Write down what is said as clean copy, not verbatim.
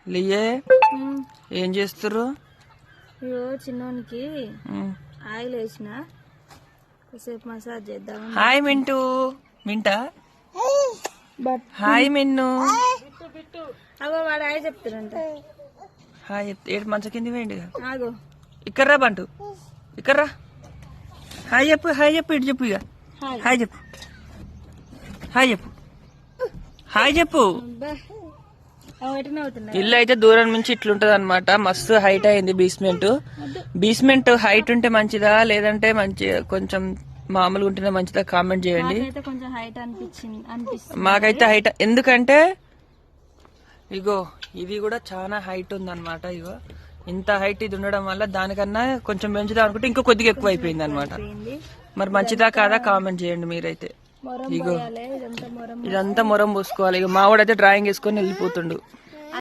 లియే ఏం చేస్తుర్రు? చిన్నోనికి ఆయిల్ వేసిన కాసేపు మసాజ్ చేద్దాం. హాయ్ మింటూ. మింటా హాయ్ మిన్ను. అగో వాడు హాయ్ చెప్తారంట. హాయ్ ఏడు మంచ కింది వేయండి. ఆగో ఇక్కడ్రా బంటు, ఇక్కడ్రా. హాయ్ చెప్పు, హాయ్ చెప్పు, ఇటు చెప్పు. ఇక హాయ్ చెప్పు, హాయ్ చెప్పు, హాయ్ చెప్పు. ఇల్లు అయితే దూరం నుంచి ఇట్లుంటది అనమాట. మస్తు హైట్ అయింది బేస్మెంట్. బేస్మెంట్ హైట్ ఉంటే మంచిదా లేదంటే మంచి కొంచెం మామూలుగా ఉంటేనే మంచిదా? కామెంట్ చేయండి. మాకైతే హైట్, ఎందుకంటే ఇగో ఇది కూడా చాలా హైట్ ఉంది అనమాట. ఇగో ఇంత హైట్ ఇది ఉండడం వల్ల దానికన్నా కొంచెం పెంచుదాం అనుకుంటే ఇంకో కొద్దిగా ఎక్కువ అయిపోయింది అనమాట. మరి మంచిదా కాదా కామెంట్ చేయండి మీరైతే. ఇగో ఇదంతా మొరం పోసుకోవాలి. ఇక మావాడైతే డ్రాయింగ్ వేసుకొని వెళ్ళిపోతుండు.